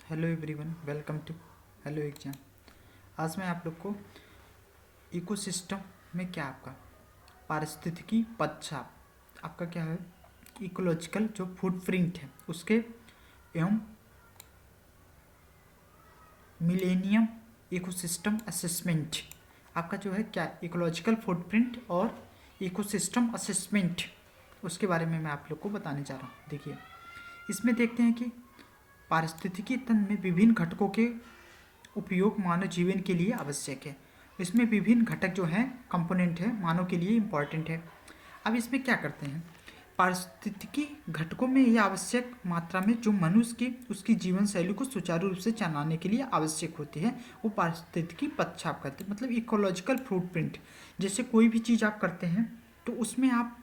Hello everyone, welcome to hello exam. आज मैं आप लोग को इकोसिस्टम में क्या आपका पारिस्थितिकी पदछाप आपका क्या है, इकोलॉजिकल जो फुटप्रिंट है उसके एवं मिलेनियम इकोसिस्टम असेसमेंट आपका जो है क्या इकोलॉजिकल फुटप्रिंट और इकोसिस्टम असेसमेंट उसके बारे में मैं आप लोग को बताने जा रहा हूँ। देखिए, इसमें देखते हैं कि पारिस्थितिकी तंत्र में विभिन्न घटकों के उपयोग मानव जीवन के लिए आवश्यक है। इसमें विभिन्न घटक जो हैं कंपोनेंट है मानव के लिए इम्पॉर्टेंट है। अब इसमें क्या करते हैं, पारिस्थितिकी घटकों में यह आवश्यक मात्रा में जो मनुष्य की उसकी जीवन शैली को सुचारू रूप से चलाने के लिए आवश्यक होती है वो पारिस्थितिकी पदछाप करते हैं, मतलब इकोलॉजिकल फुटप्रिंट। जैसे कोई भी चीज़ आप करते हैं तो उसमें आप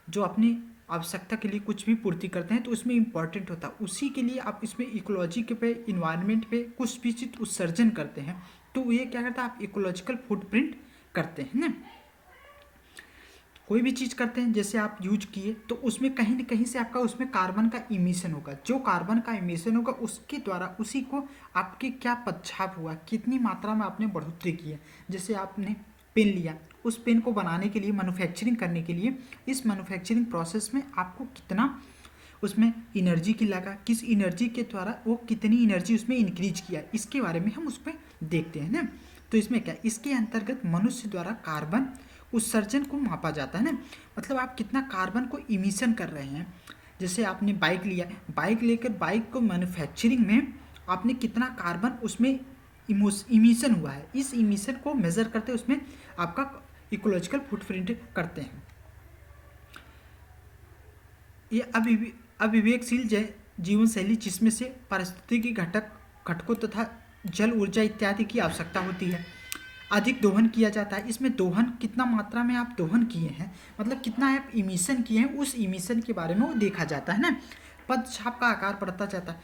जो अपनी आवश्यकता के लिए कुछ भी पूर्ति करते हैं तो उसमें इम्पॉर्टेंट होता है, उसी के लिए आप इसमें इकोलॉजी के पे इन्वायरमेंट पे कुछ भी चीज़ उत्सर्जन करते हैं तो ये क्या करता है, आप इकोलॉजिकल फुटप्रिंट करते हैं ना। कोई भी चीज़ करते हैं जैसे आप यूज किए तो उसमें कहीं ना कहीं से आपका उसमें कार्बन का इमिशन होगा, जो कार्बन का इमिशन होगा उसके द्वारा उसी को आपके क्या पदछाप हुआ, कितनी मात्रा में आपने बढ़ोतरी की है। जैसे आपने पेन लिया, उस पेन को बनाने के लिए मैन्युफैक्चरिंग करने के लिए इस मैन्युफैक्चरिंग प्रोसेस में आपको कितना उसमें एनर्जी की लगा, किस एनर्जी के द्वारा वो कितनी एनर्जी उसमें इंक्रीज किया, इसके बारे में हम उसमें देखते हैं ना। तो इसमें क्या, इसके अंतर्गत मनुष्य द्वारा कार्बन उत्सर्जन को मापा जाता है ना, मतलब आप कितना कार्बन को इमिशन कर रहे हैं। जैसे आपने बाइक लिया, बाइक लेकर बाइक को मैन्युफैक्चरिंग में आपने कितना कार्बन उसमें इमिशन हुआ है, इस इमिशन को मेजर करते उसमें आपका इकोलॉजिकल फुटप्रिंट करते हैं। ये अविवेकशील जीवन शैली जिसमें से पारिस्थितिकी घटकों तथा जल ऊर्जा इत्यादि की आवश्यकता होती है, अधिक दोहन किया जाता है। इसमें दोहन कितना मात्रा में आप दोहन किए हैं, मतलब कितना आप इमिशन किए हैं, उस इमिशन के बारे में वो देखा जाता है ना। पदछाप का आकार बढ़ता जाता है,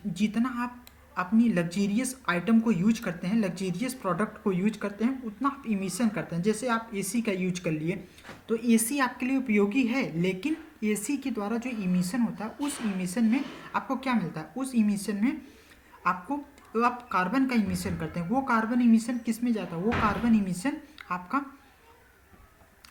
जितना आप अपनी लग्जीरियस आइटम को यूज करते हैं, लग्जीरियस प्रोडक्ट को यूज करते हैं, उतना आप इमिशन करते हैं। जैसे आप एसी का यूज कर लिए तो एसी आपके लिए उपयोगी है, लेकिन एसी के द्वारा जो इमिशन होता है उस इमिशन में आपको क्या मिलता है, उस इमिशन में आपको आप कार्बन का इमिशन करते हैं। वो कार्बन इमिशन किस में जाता है, वो कार्बन इमिशन आपका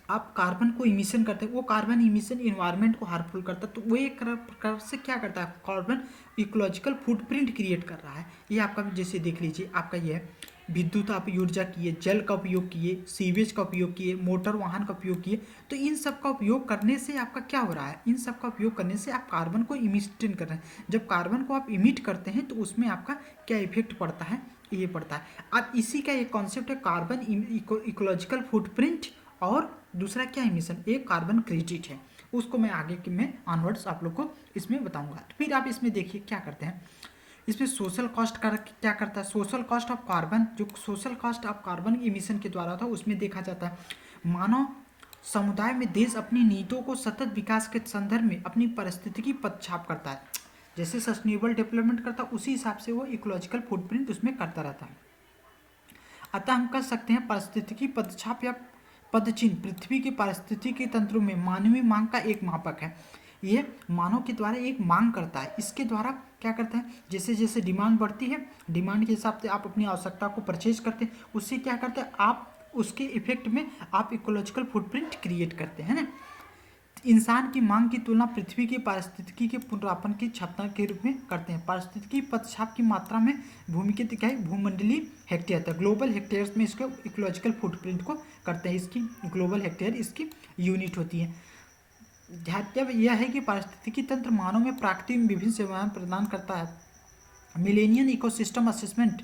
आप कार्बन को इमिशन करते हैं, वो कार्बन इमिशन इन्वायरमेंट को हार्मफुल करता है। तो वो एक प्रकार से क्या करता है, कार्बन इकोलॉजिकल फुटप्रिंट क्रिएट कर रहा है। ये आपका जैसे देख लीजिए, आपका ये है विद्युत आप ऊर्जा किए, जल का उपयोग किए, सीवेज का उपयोग किए, मोटर वाहन का उपयोग किए, तो इन सब का उपयोग करने से आपका क्या हो रहा है, इन सब का उपयोग करने से आप कार्बन को इमिट कर रहे हैं। जब कार्बन को आप इमिट करते हैं तो उसमें आपका क्या इफेक्ट पड़ता है, ये पड़ता है। अब इसी का एक कॉन्सेप्ट है कार्बन इकोलॉजिकल फुटप्रिंट, और दूसरा क्या इमिशन, एक कार्बन क्रेडिट है, उसको मैं आगे के में ऑनवर्ड्स आप लोग को इसमें बताऊंगा। तो फिर आप इसमें देखिए क्या करते हैं, इसमें सोशल कॉस्ट का क्या करता है, सोशल कॉस्ट ऑफ कार्बन, जो social cost of carbon emission के द्वारा था उसमें देखा जाता है मानव समुदाय में देश अपनी नीतियों को सतत विकास के संदर्भ में अपनी परिस्थितिकी पदछाप करता है। जैसे सस्टेनेबल डेवलपमेंट करता है उसी हिसाब से वो इकोलॉजिकल फुटप्रिंट उसमें करता रहता है। अतः हम कह सकते हैं पारिस्थितिकी पदछाप या पदचिन्ह पृथ्वी के पारिस्थितिकी तंत्रों में मानवीय मांग का एक मापक है। ये मानव के द्वारा एक मांग करता है, इसके द्वारा क्या करता है, जैसे जैसे डिमांड बढ़ती है, डिमांड के हिसाब से आप अपनी आवश्यकता को परचेज करते हैं, उससे क्या करते हैं आप उसके इफेक्ट में आप इकोलॉजिकल फुटप्रिंट क्रिएट करते हैं ना। इंसान की मांग की तुलना पृथ्वी की पारिस्थितिकी के पुनरापन की क्षमता के रूप में करते हैं। पारिस्थितिकी पदछाप की मात्रा में भूमि के क्या है, भूमंडलीय हेक्टेयर था, ग्लोबल हेक्टेयर्स में इसको इकोलॉजिकल फुटप्रिंट को करते हैं। इसकी ग्लोबल हेक्टेयर इसकी यूनिट होती है। ध्यातव्य यह है कि पारिस्थितिकी तंत्र मानव में प्राकृतिक विभिन्न सेवाएं प्रदान करता है। मिलेनियम इकोसिस्टम असेसमेंट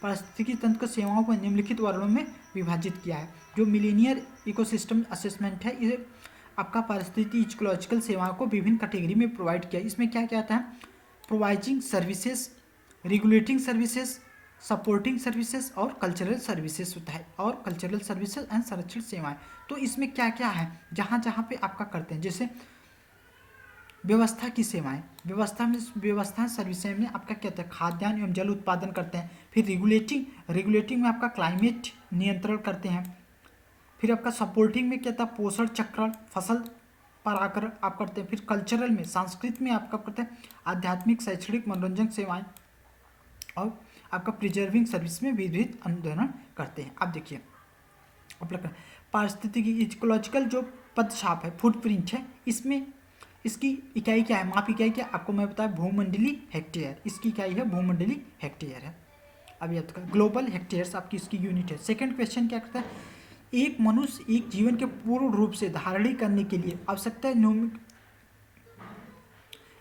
पारिस्थितिकी तंत्र की सेवाओं को निम्नलिखित वर्गों में विभाजित किया है। जो मिलेनियर इकोसिस्टम असेसमेंट है, ये आपका पारिस्थितिकी इकोलॉजिकल सेवाओं को विभिन्न कैटेगरी में प्रोवाइड किया। इसमें क्या क्या आता है, providing services, regulating services, supporting services और कल्चरल सर्विसेज होता है, और कल्चरल सर्विसेज एंड संरक्षण सेवाएं। तो इसमें क्या क्या है, जहाँ जहाँ पे आपका करते हैं, जैसे व्यवस्था की सेवाएं, व्यवस्था सर्विसेज में आपका क्या होता है, खाद्यान्न एवं जल उत्पादन करते हैं। फिर रेगुलेटिंग में आपका क्लाइमेट नियंत्रण करते हैं। फिर आपका सपोर्टिंग में क्या था, पोषण चक्र, फसल पराकरण आप करते हैं। फिर कल्चरल में, संस्कृत में आपका करते हैं आध्यात्मिक, शैक्षणिक, मनोरंजन सेवाएं। और आपका प्रिजर्विंग सर्विस में विविध आंदोलन करते हैं। अब देखिए पारिस्थितिकी इकोलॉजिकल जो पदछाप है, फुटप्रिंट है, इसमें इसकी इकाई क्या है, माप इकाई क्या, आपको मैं बताया भूमंडली हेक्टेयर, इसकी इकाई है भूमंडली हेक्टेयर है। अब याद कर ग्लोबल हेक्टेयर्स आपकी इसकी यूनिट है। सेकंड क्वेश्चन क्या करता है, एक मनुष्य एक जीवन के पूर्ण रूप से धारण करने के लिए आवश्यकता है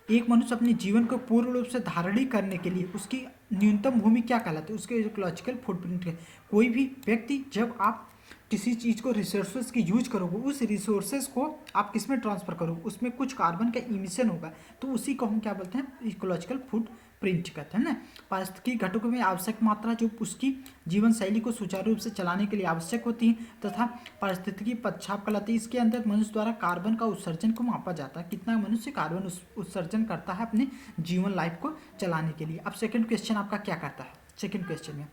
एक मनुष्य अपने जीवन को पूर्ण रूप से धारण करने के लिए उसकी न्यूनतम भूमि क्या कहलाती है, उसके इकोलॉजिकल फुटप्रिंट है। कोई भी व्यक्ति जब आप किसी चीज़ को रिसोर्सेज की यूज करोगे, उस रिसोर्सेज को आप किस में ट्रांसफर करोगे, उसमें कुछ कार्बन का इमिशन होगा, तो उसी को हम क्या बोलते हैं, इकोलॉजिकल फुटप्रिंट कहते हैं ना। पारिस्थितिकी घटकों में आवश्यक मात्रा जो उसकी जीवन शैली को सुचारू रूप से चलाने के लिए आवश्यक होती है तथा पारिस्थितिकी पदछाप कहलाती है। इसके अंदर मनुष्य द्वारा कार्बन का उत्सर्जन को मापा जाता है, कितना मनुष्य कार्बन उत्सर्जन करता है अपने जीवन लाइफ को चलाने के लिए। अब सेकेंड क्वेश्चन आपका क्या करता है, सेकेंड क्वेश्चन में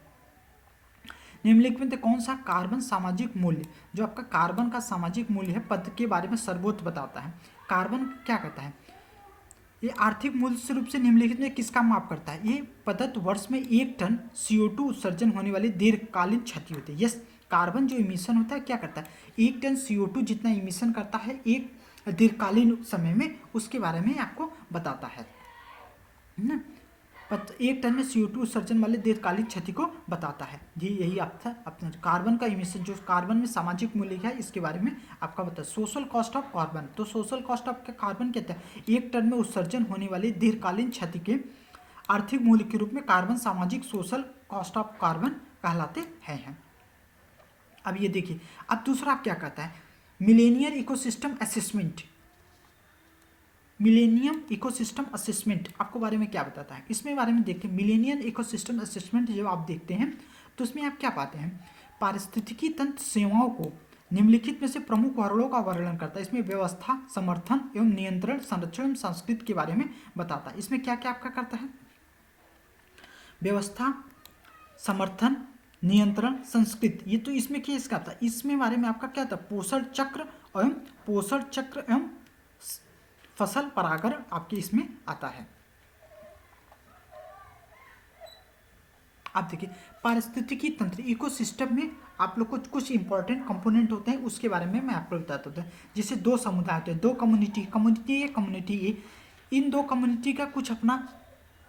निम्नलिखित में कौन सा कार्बन सामाजिक मूल्य, जो आपका कार्बन का सामाजिक मूल्य है, पद के बारे में सर्वोच्च बताता है। कार्बन क्या करता है, ये आर्थिक मूल्य रूप से निम्नलिखित में किसका माप करता है, ये पदार्थ वर्ष में 1 टन CO2 उत्सर्जन होने वाली दीर्घकालीन क्षति होती है। यस, कार्बन जो इमिशन होता है क्या करता है, 1 टन CO2 जितना इमिशन करता है एक दीर्घकालीन समय में, उसके बारे में आपको बताता है ना। 1 टन में CO2 उत्सर्जन वाले दीर्घकालिक क्षति को बताता है। जी यही आपका अपना कार्बन का इमिशन, जो कार्बन में सामाजिक मूल्य है, इसके बारे में आपका बताया। सोशल कॉस्ट ऑफ कार्बन, तो सोशल कॉस्ट ऑफ कार्बन कहते हैं 1 टन में उत्सर्जन होने वाली दीर्घकालीन क्षति के आर्थिक मूल्य के रूप में कार्बन सामाजिक सोशल कॉस्ट ऑफ कार्बन कहलाते हैं। अब ये देखिए, अब दूसरा आप क्या कहता है, Millionaire ecosystem assessment, millennium ecosystem assessment आपको बारे में क्या बताता है, इसमें बारे में देखते हैं। मिलेनियम इकोसिस्टम असेसमेंट जब आप देखते हैं तो उसमें आप क्या पाते हैं, पारिस्थितिकी तंत्र सेवाओं को निम्नलिखित में से प्रमुख वर्णों का वर्णन करता है। इसमें व्यवस्था, समर्थन एवं नियंत्रण, संरक्षण एवं संस्कृति के बारे में बताता है। इसमें क्या क्या आपका करता है, व्यवस्था, समर्थन, नियंत्रण, संस्कृति, ये तो इसमें क्या इसका आता है, इसमें बारे में आपका क्या था, पोषण चक्र एवं फसल परागण आपके इसमें आता है। आप देखिए पारिस्थितिकी तंत्र इकोसिस्टम में आप लोग को कुछ इंपॉर्टेंट कंपोनेंट होते हैं, उसके बारे में मैं आपको बताता हूँ। जैसे 2 समुदाय होते हैं, 2 community A, community A, in 2 community का कुछ अपना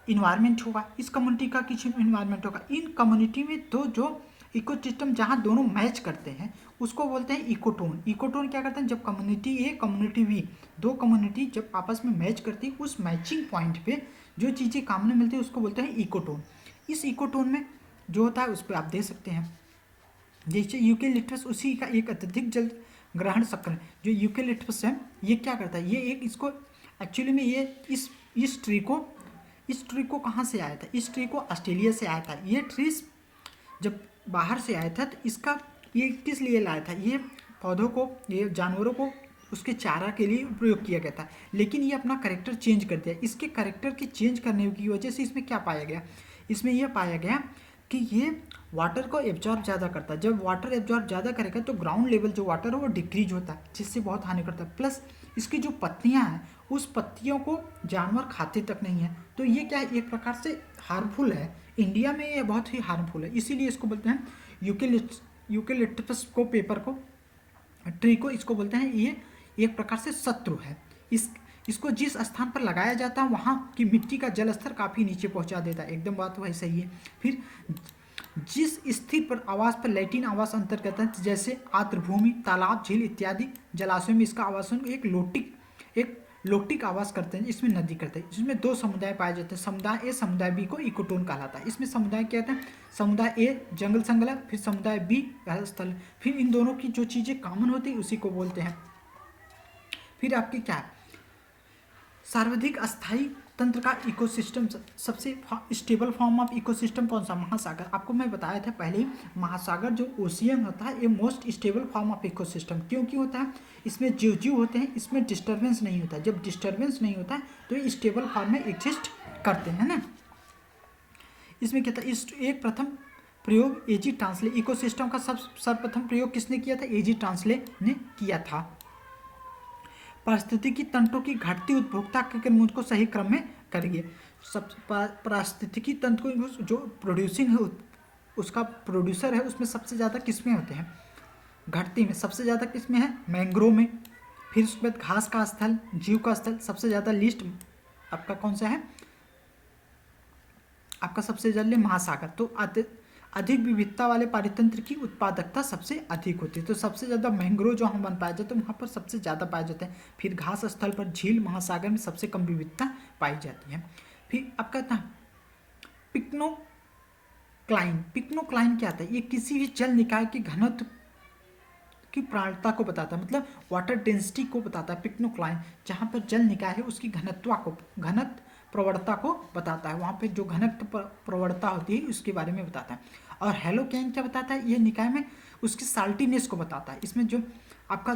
इन्वायरमेंट होगा, इस कम्युनिटी का कुछ इन्वायरमेंट होगा। इन कम्युनिटी में तो जो इकोसिस्टम जहाँ दोनों मैच करते हैं उसको बोलते हैं इकोटोन। इकोटोन क्या करते हैं, जब community A community B, 2 community जब आपस में मैच करती है, उस मैचिंग पॉइंट पे जो चीज़ें काम में मिलती है उसको बोलते हैं इकोटोन। इस इकोटोन में जो होता है उस पर आप देख सकते हैं, जैसे यूकेलिप्टस उसी का एक अत्यधिक जल ग्रहण शक्र, जो यूकेलिप्टस है ये क्या करता है, ये एक इसको एक्चुअली में ये इस ट्री को कहाँ से आया था, इस ट्री को ऑस्ट्रेलिया से आया था। ये ट्रीज जब बाहर से आया था तो इसका ये किस लिए लाया था, ये पौधों को, ये जानवरों को उसके चारा के लिए प्रयोग किया गया था, लेकिन ये अपना कैरेक्टर चेंज कर दिया। इसके कैरेक्टर के चेंज करने की वजह से इसमें क्या पाया गया, इसमें यह पाया गया कि ये वाटर को एब्जॉर्ब ज़्यादा करता है। जब वाटर एब्जॉर्ब ज़्यादा करेगा तो ग्राउंड लेवल जो वाटर है वो डिक्रीज होता है, जिससे बहुत हानि करता है। प्लस इसकी जो पत्तियाँ हैं उस पत्तियों को जानवर खाते तक नहीं है, तो ये क्या है, एक प्रकार से हार्मफुल है। इंडिया में ये बहुत ही हार्मफुल है, इसीलिए इसको बोलते हैं यूकेलिप्टस को, पेपर को, ट्री को, इसको बोलते हैं ये एक प्रकार से शत्रु है। इसको जिस स्थान पर लगाया जाता है वहाँ की मिट्टी का जल स्तर काफ़ी नीचे पहुँचा देता है, एकदम बात वही सही है। फिर जिस स्थिर पर आवास पर लैटिन आवास अंतर्गत है, जैसे आर्द्रभूमि, तालाब, झील इत्यादि जलाशयों में इसका आवासन एक लोटिक आवास करते हैं, इसमें नदी करते हैं। इसमें 2 समुदाय पाए जाते हैं, समुदाय ए, समुदाय बी को इकोटोन कहलाता है। इसमें समुदाय क्या होता है, समुदाय ए जंगल संगला, फिर समुदाय बी स्थल, फिर इन दोनों की जो चीज़ें कॉमन होती है उसी को बोलते हैं। फिर आपकी क्या है, सर्वाधिक अस्थायी तंत्र का इकोसिस्टम, सबसे स्टेबल फॉर्म ऑफ इकोसिस्टम कौन सा, महासागर। आपको मैं बताया था पहले ही, महासागर जो ओशियन होता है ये most stable form of ecosystem क्योंकि होता है, इसमें जीव होते हैं, इसमें डिस्टर्बेंस नहीं होता। जब डिस्टर्बेंस नहीं होता है तो ये स्टेबल फॉर्म में एग्जिस्ट करते हैं ना। इसमें क्या था, इस एक प्रथम प्रयोग एजी ट्रांसले, इकोसिस्टम का सर्वप्रथम प्रयोग किसने किया था, एजी ट्रांसले ने किया था। पारिस्थितिकी तंत्रों की घटती उपभोक्ता के क्रम को सही क्रम में करिए। सब पारिस्थितिकी तंत्र को जो प्रोड्यूसिंग है उसका प्रोड्यूसर है, उसमें सबसे ज़्यादा किस्में होते हैं। घटती में सबसे ज़्यादा किस्में हैं मैंग्रोव में, फिर उसके बाद घास का स्थल, जीव का स्थल, सबसे ज़्यादा लिस्ट आपका कौन सा है, आपका सबसे ज़्यादा महासागर। तो अधिक विविधता वाले पारितंत्र की उत्पादकता सबसे अधिक होती है। तो सबसे ज़्यादा मैंग्रोव जो हम बन पाए जाते हैं वहाँ पर सबसे ज़्यादा पाए जाते हैं। फिर घास स्थल पर झील, महासागर में सबसे कम विविधता पाई जाती है। फिर आपका था पिक्नोक्लाइन। पिक्नोक्लाइन क्या आता है, ये किसी भी जल निकाय के घनत्व की प्रवणता को बताता है, मतलब वाटर डेंसिटी को बताता है पिक्नोक्लाइन। जहाँ पर जल निकाय है उसकी घनत्व प्रवणता को बताता है, वहाँ पे जो घनत्व प्रवणता होती है उसके बारे में बताता है। और हेलोक्लाइन क्या बताता है, ये निकाय में उसकी साल्टीनेस को बताता है। इसमें जो आपका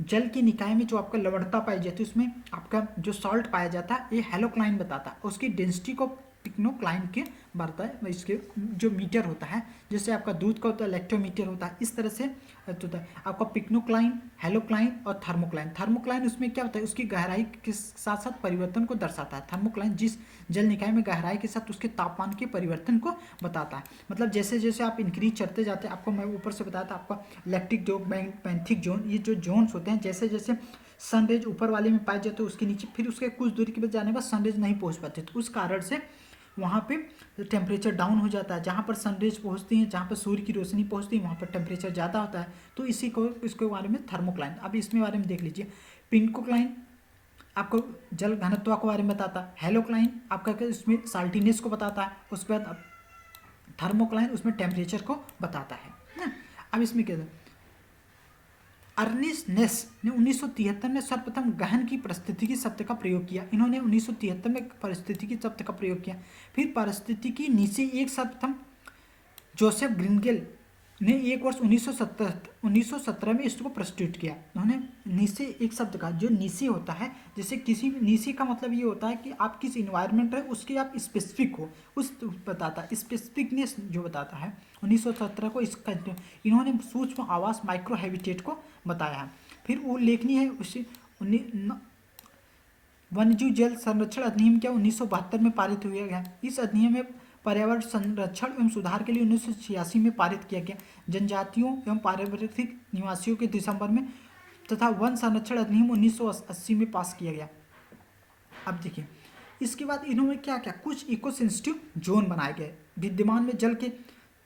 जल के निकाय में जो आपका लवणता पाई जाती है उसमें आपका जो सॉल्ट पाया जाता है ये हेलोक्लाइन बताता है। उसकी डेंसिटी को पिक्नोक्लाइन के बढ़ता है। इसके जो मीटर होता है, जैसे आपका दूध का होता है लैक्टोमीटर होता है, इस तरह से होता है आपका पिक्नोक्लाइन, हेलोक्लाइन और थर्मोक्लाइन। थर्मोक्लाइन उसमें क्या होता है, उसकी गहराई के साथ साथ परिवर्तन को दर्शाता है। थर्मोक्लाइन जिस जल निकाय में गहराई के साथ उसके तापमान के परिवर्तन को बताता है। मतलब जैसे जैसे आप इंक्रीज चढ़ते जाते हैं, आपको मैं ऊपर से बताया था आपका लैक्टिक जोन, पैंथिक जोन, ये जो जोन्स होते हैं जैसे जैसे सनरेज ऊपर वाले में पाए जाते हैं उसके नीचे फिर उसके कुछ दूरी के बाद जाने के बाद सनरेज नहीं पहुंच पाते, तो उस कारण से वहाँ पे टेम्परेचर डाउन हो जाता है। जहाँ पर सनरेज पहुँचती हैं, जहाँ पर सूर्य की रोशनी पहुँचती है वहाँ पर टेम्परेचर ज़्यादा होता है। तो इसी को इसके बारे में थर्मोक्लाइन। अब इसमें बारे में देख लीजिए। पिंकोक्लाइन आपको जल घनत्व के बारे में बताता है। हेलोक्लाइन आपका इसमें साल्टीनेस को बताता है। उसके बाद थर्मोक्लाइन उसमें टेम्परेचर को बताता है ना। अब इसमें क्या था, अर्नेस्ट नेस ने 1973 में सर्वप्रथम गहन की परिस्थितिकी शब्द का प्रयोग किया। इन्होंने 1973 में परिस्थितिकी शब्द का प्रयोग किया। फिर परिस्थितिकी नीचे एक सर्वप्रथम जोसेफ ग्रिंगेल ने एक वर्ष 1917 में इसको प्रस्तुत किया। उन्होंने नीसे एक शब्द का, जो नीसे होता है, जैसे किसी नीसे का मतलब ये होता है कि आप किस इन्वायरमेंट है उसके आप स्पेसिफिक हो, उस बताता है, स्पेसिफिकनेस जो बताता है। 1917 को इसका इन्होंने सूक्ष्म आवास माइक्रो हैबिटेट को बताया है। फिर उल्लेखनीय है उसे वन्यजीव जल संरक्षण अधिनियम क्या 1972 में पारित हुआ गया। इस अधिनियम में पर्यावरण संरक्षण एवं सुधार के लिए 1986 में पारित किया गया। जनजातियों एवं पारिवारिक निवासियों के दिसंबर में तथा वन संरक्षण अधिनियम 1980 में पास किया गया। अब देखिए इसके बाद इन्होंने क्या क्या कुछ इको सेंसिटिव जोन बनाए गए। विद्यमान में जल के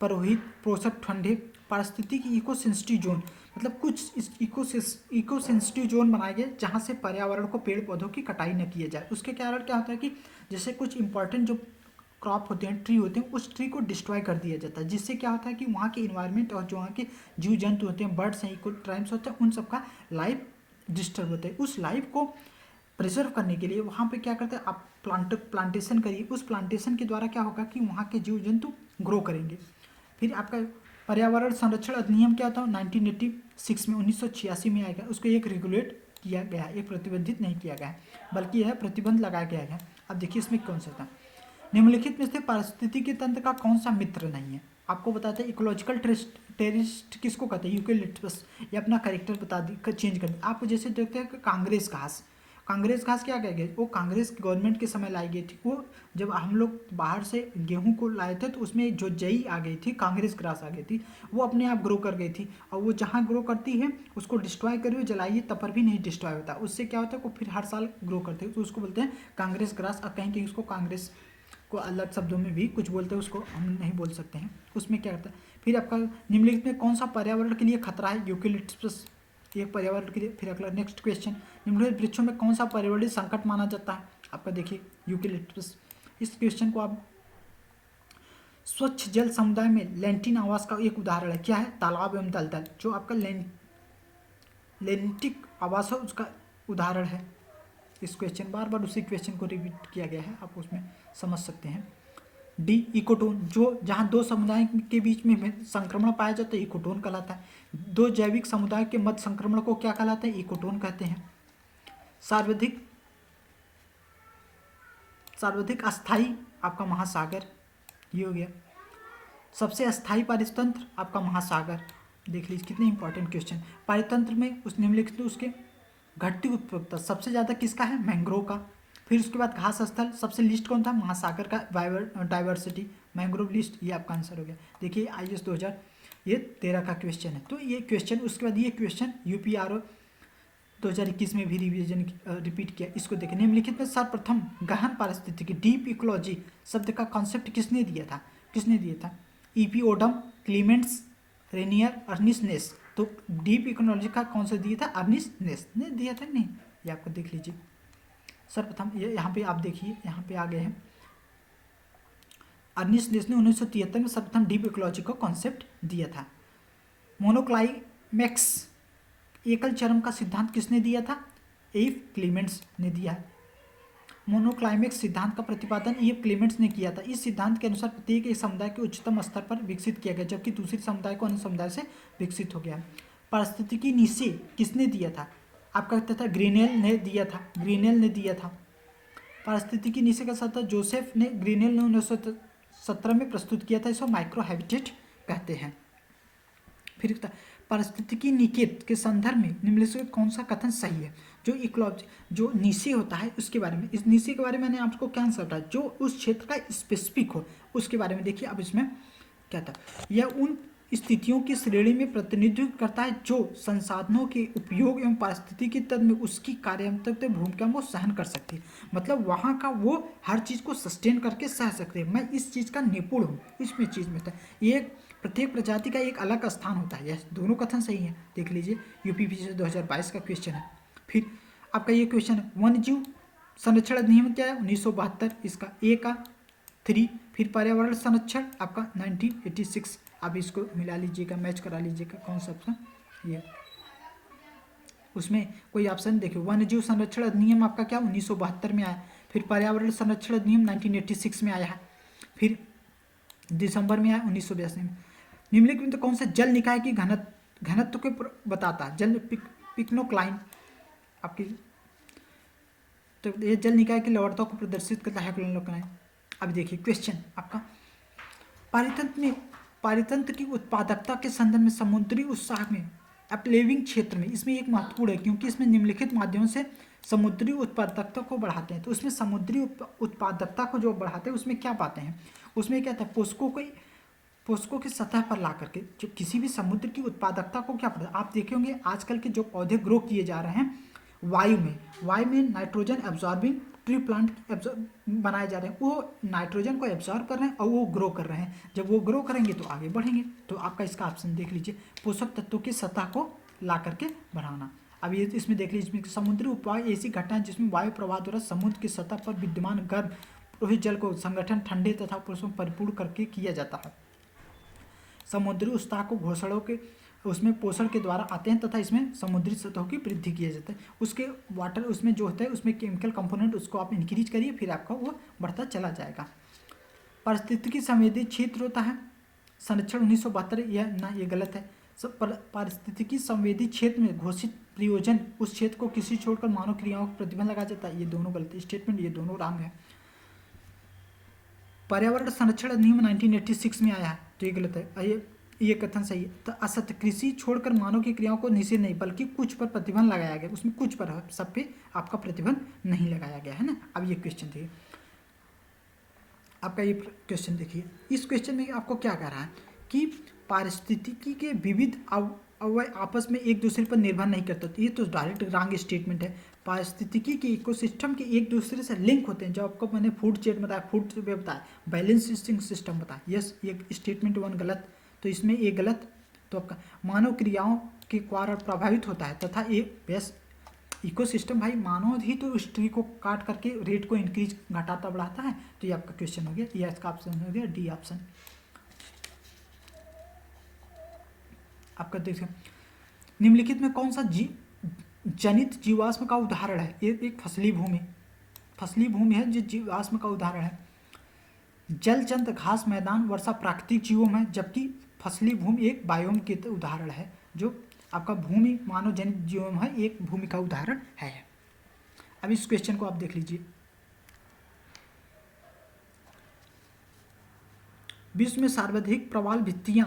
प्रवाहित पोषक ठंडे पारिस्थितिक इको सेंसिटिव जोन, मतलब कुछ इको सेंसिटिव जोन बनाए गए जहाँ से पर्यावरण को पेड़ पौधों की कटाई न किया जाए। उसके कारण क्या होता है कि जैसे कुछ इंपॉर्टेंट जो क्रॉप होते हैं, ट्री होते हैं, उस ट्री को डिस्ट्रॉय कर दिया जाता है, जिससे क्या होता है कि वहाँ के इन्वायरमेंट और जो वहाँ के जीव जंतु होते हैं, बर्ड्स हैं, इको ट्राइब्स होते हैं, उन सबका लाइफ डिस्टर्ब होता है। उस लाइफ को प्रिजर्व करने के लिए वहाँ पे क्या करते हैं आप प्लांटेशन करिए। उस प्लांटेशन के द्वारा क्या होगा कि वहाँ के जीव जंतु ग्रो करेंगे। फिर आपका पर्यावरण संरक्षण अधिनियम क्या था 1986 में 1986 में आएगा। उसको एक रेगुलेट किया गया, एक प्रतिबंधित नहीं किया गया, बल्कि यह प्रतिबंध लगाया गया है। अब देखिए इसमें कौन सा था, निम्नलिखित में से पारिस्थितिकी तंत्र का कौन सा मित्र नहीं है। आपको बताते हैं इकोलॉजिकल टेररिस्ट किसको कहते हैं, यूकेलिप्टस। ये अपना कैरेक्टर बता दी, चेंज कर दी। आप जैसे देखते हैं कि कांग्रेस घास क्या कह गए, वो कांग्रेस गवर्नमेंट के समय लाई गई थी। वो जब हम लोग बाहर से गेहूं को लाए थे तो उसमें जो जई आ गई थी, कांग्रेस ग्रास आ गई थी, वो अपने आप ग्रो कर गई थी। और वो जहाँ ग्रो करती है उसको डिस्ट्रॉय करिए, जलाइए, तब पर भी नहीं डिस्ट्रॉय होता। उससे क्या होता है वो फिर हर साल ग्रो करते हैं, तो उसको बोलते हैं कांग्रेस ग्रास। और कहीं कहीं उसको कांग्रेस को अलग शब्दों में भी कुछ बोलते हैं, उसको हम नहीं बोल सकते हैं। उसमें क्या करता है, फिर आपका निम्नलिखित में कौन सा पर्यावरण के लिए खतरा है, यूकेलिप्टस एक पर्यावरण के लिए। फिर अगला नेक्स्ट क्वेश्चन, निम्नलिखित वृक्षों में कौन सा पर्यावरणीय संकट माना जाता है। आपका देखिए यूकेलिप्टस। इस क्वेश्चन को आप स्वच्छ जल समुदाय में लैंटिन आवास का एक उदाहरण है, क्या है, तालाब एवं दलदल। जो आपका लेंटिक आवास है उसका उदाहरण है। इस क्वेश्चन बार बार उसी क्वेश्चन को रिपीट किया गया है, आप उसमें समझ सकते हैं। डी इकोटोन, जो जहाँ दो समुदाय के बीच में संक्रमण पाया जाता है इकोटोन कहलाता है। दो जैविक समुदाय के मध्य संक्रमण को क्या कहलाता है, इकोटोन कहते हैं। सर्वाधिक अस्थाई आपका महासागर, ये हो गया। सबसे अस्थाई पारितंत्र आपका महासागर। देख लीजिए कितने इंपॉर्टेंट क्वेश्चन। पारितंत्र में उस निम्नलिखित उसके घटती उत्पादकता सबसे ज़्यादा किसका है, मैंग्रोव का। फिर उसके बाद घास स्थल सबसे लिस्ट कौन था, महासागर का डाइवर्सिटी, मैंग्रोव लिस्ट, ये आपका आंसर हो गया। देखिए IAS 2013 का क्वेश्चन है। तो ये क्वेश्चन, उसके बाद ये क्वेश्चन UPRO 2021 में भी रिवीजन रिपीट किया। इसको देखें, निम्नलिखित में सर्वप्रथम गहन पारिस्थितिकी डीप इकोलॉजी शब्द का कॉन्सेप्ट किसने दिया था? EP ओडम, क्लीमेंट्स, रेनियर, अर्निस्ट नेस। तो डीप इकोलॉजी का कौन सा दिया था? अर्निस्ट नेस ने दिया था। नहीं, ये आपको देख लीजिए सर्वप्रथम, ये यहाँ पे आप देखिए, यहाँ पे आ गए हैं। अर्निस्ट नेस ने 1973 में सर्वप्रथम डीप इकोलॉजी का कॉन्सेप्ट दिया था। मोनोक्लाइमेक्स, एकल चरम का सिद्धांत किसने दिया था? एफ क्लीमेंट्स ने दिया है। मोनोक्लाइमेक्स सिद्धांत का प्रतिपादन एफ क्लीमेंट्स ने किया था। इस सिद्धांत के अनुसार प्रत्येक एक समुदाय के उच्चतम स्तर पर विकसित किया गया, जबकि दूसरे समुदाय को अन्य समुदाय से विकसित हो गया। पारिस्थितिकी नीचे किसने दिया था? आपका कहता था ग्रीनेल ने दिया था। पारिस्थितिकी नीचे का साथ जोसेफ ने ग्रीनेल ने 1917 में प्रस्तुत किया था। इसको माइक्रो हैबिटेट कहते हैं। फिर पारिस्थितिकी निकेत के संदर्भ में निम्नलिखित कौन सा कथन सही है? जो इकोलॉजी, जो नीचे होता है उसके बारे में, इस नीचे के बारे में मैंने आपको क्या आंसर बताया? जो उस क्षेत्र का स्पेसिफिक हो उसके बारे में। देखिए अब इसमें क्या था, यह उन स्थितियों की श्रेणी में प्रतिनिधित्व करता है जो संसाधनों के उपयोग एवं पारिस्थितिकी तंत्र में उसकी कार्यात्मक भूमिका को सहन कर सकती है। मतलब वहाँ का वो हर चीज़ को सस्टेन करके सह सकते हैं। मैं इस चीज़ का निपुण हूँ, इसमें चीज़ में था। ये प्रत्येक प्रजाति का एक अलग स्थान होता है। यह दोनों कथन सही है। देख लीजिए UPPSC 2022 का क्वेश्चन है। फिर आपका ये क्वेश्चन है, वन्यजीव संरक्षण अधिनियम क्या है? 1972, इसका A का 3। फिर पर्यावरण संरक्षण आपका 1986। आप इसको मिला लीजिएगा, मैच करा लीजिएगा कौन सा ऑप्शन ये, उसमें कोई ऑप्शन देखिए। वन्यजीव संरक्षण अधिनियम आपका क्या 1972 में आया। फिर पर्यावरण संरक्षण अधिनियम 1986 में आया है। फिर दिसंबर में आया 1982 में। निम्नलिखित में तो कौन सा जल निकाय की घनत्व को बताता है? जल पिक्नोक्लाइन आपकी, तो ये जल निकाय की लवणता को प्रदर्शित करता है। अब देखिए क्वेश्चन आपका, पारितंत्र की उत्पादकता के संदर्भ में समुद्री उत्साह में अपलेविंग क्षेत्र में, इसमें एक महत्वपूर्ण है क्योंकि इसमें निम्नलिखित माध्यमों से समुद्री उत्पादकता को बढ़ाते हैं। तो उसमें समुद्री उत्पादकता को जो बढ़ाते हैं उसमें क्या पाते हैं? उसमें क्या था, पोस्को की सतह पर ला करके जो किसी भी समुद्र की उत्पादकता को क्या पड़ता है? आप देखे होंगे आजकल के जो पौधे ग्रो किए जा रहे हैं वायु में नाइट्रोजन एब्जॉर्बिंग ट्री प्लांट बनाए जा रहे हैं। वो नाइट्रोजन को एब्जॉर्ब कर रहे हैं और वो ग्रो कर रहे हैं। जब वो ग्रो करेंगे तो आगे बढ़ेंगे। तो आपका इसका ऑप्शन देख लीजिए, पोषक तत्वों की सतह को ला करके बढ़ाना। अब ये इसमें देख लीजिए, इसमें समुद्री उपवाय ऐसी घटना है जिसमें वायु प्रवाह द्वारा समुद्र की सतह पर विद्यमान गर्म रोहित जल को संगठन ठंडे तथा पोषण परिपूर्ण करके किया जाता है। समुद्री उत्साह को घोंसलों के उसमें पोषण के द्वारा आते हैं तथा इसमें समुद्री सतह की वृद्धि किया जाता है। उसके वाटर उसमें जो होता है उसमें केमिकल कंपोनेंट उसको आप इंक्रीज करिए, फिर आपका वो बढ़ता चला जाएगा। पारिस्थितिकी संवेदी क्षेत्र होता है संरक्षण 1972, यह ना ये गलत है। पारिस्थितिकी संवेदी क्षेत्र में घोषित प्रयोजन उस क्षेत्र को किसी छोड़कर मानव क्रियाओं को प्रतिबंध लगा जाता है, ये दोनों गलत स्टेटमेंट, ये दोनों रॉन्ग है। पर्यावरण संरक्षण अधिनियम 1986 में आया है, तो ये गलत है। ये कथन सही है। तो असत्य, कृषि छोड़कर मानव की क्रियाओं को निषेध नहीं बल्कि कुछ पर प्रतिबंध लगाया गया, उसमें कुछ पर है, सब पे आपका प्रतिबंध नहीं लगाया गया है ना। अब ये क्वेश्चन देखिए, आपका ये क्वेश्चन देखिए, इस क्वेश्चन में आपको क्या कह रहा है कि पारिस्थितिकी के विविध अवयव आपस में एक दूसरे पर निर्भर नहीं करते। तो ये तो डायरेक्ट रॉन्ग स्टेटमेंट है। पारिस्थितिकी के इकोसिस्टम के एक दूसरे से लिंक होते हैं। जो आपको मैंने फूड चेन बताया, फूड वे बताया, बैलेंसिंग सिस्टम बताया। यस, ये स्टेटमेंट 1 गलत, तो इसमें ये गलत। तो आपका मानव क्रियाओं के द्वारा प्रभावित होता है तथा ये बेस इकोसिस्टम, भाई मानव ही तो उस ट्री को काट करके रेट को इंक्रीज घटाता बढ़ाता है। तो ये आपका क्वेश्चन हो गया, ये इसका ऑप्शन हो गया डी ऑप्शन। आपका देखिए, निम्नलिखित में कौन सा जनित जीवाश्म का उदाहरण है? ये एक फसली भूमि है जो जीवाश्म का उदाहरण है। जलचंद, घास मैदान, वर्षा प्राकृतिक जीवों है, जबकि फसली भूमि एक बायोम के उदाहरण है। जो आपका भूमि मानव जनित जीवों है, एक भूमि का उदाहरण है। अब इस क्वेश्चन को आप देख लीजिए, विश्व में सर्वाधिक प्रवाल भित्तियां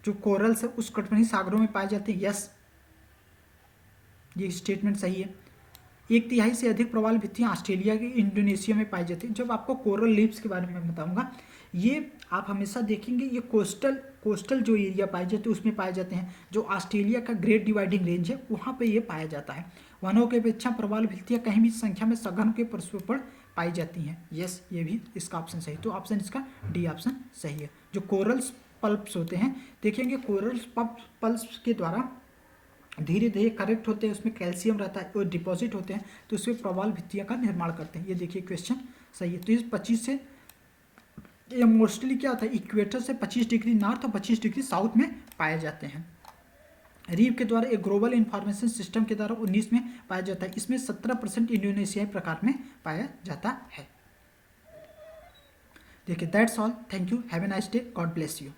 जो कोरल्स है उष्णकटिबंधीय सागरों में पाए जाते हैं। यस, ये स्टेटमेंट सही है। 1/3 से अधिक प्रवाल भित्तियाँ ऑस्ट्रेलिया के इंडोनेशिया में पाई जाती है। जब आपको कोरल लीव्स के बारे में बताऊंगा, ये आप हमेशा देखेंगे ये कोस्टल जो एरिया पाए जाते हैं उसमें पाए जाते हैं। जो ऑस्ट्रेलिया का ग्रेट डिवाइडिंग रेंज है वहाँ पे ये पाया जाता है। वनों के अपेक्षा प्रवाल भित्तियाँ कहीं भी संख्या में सघन के परस्पर पर पाई जाती हैं। यस, ये भी इसका ऑप्शन सही, तो ऑप्शन इसका डी ऑप्शन सही है। जो कोरल्स पल्प्स होते हैं, देखेंगे कोरल्स पल्प्स के द्वारा धीरे धीरे करेक्ट होते हैं, उसमें कैल्शियम रहता है और डिपॉजिट होते हैं, तो उसमें प्रवाल भित्तियाँ का निर्माण करते हैं। ये देखिए क्वेश्चन सही है। तो इस 25 से ये मोस्टली क्या होता है, इक्वेटर से 25 डिग्री नॉर्थ और 25 डिग्री साउथ में पाए जाते हैं। रीव के द्वारा एक ग्लोबल इंफॉर्मेशन सिस्टम के द्वारा 19 में पाया जाता है। इसमें 17% इंडोनेशियाई प्रकार में पाया जाता है। देखिए that's all, thank you, have a nice day, God bless you.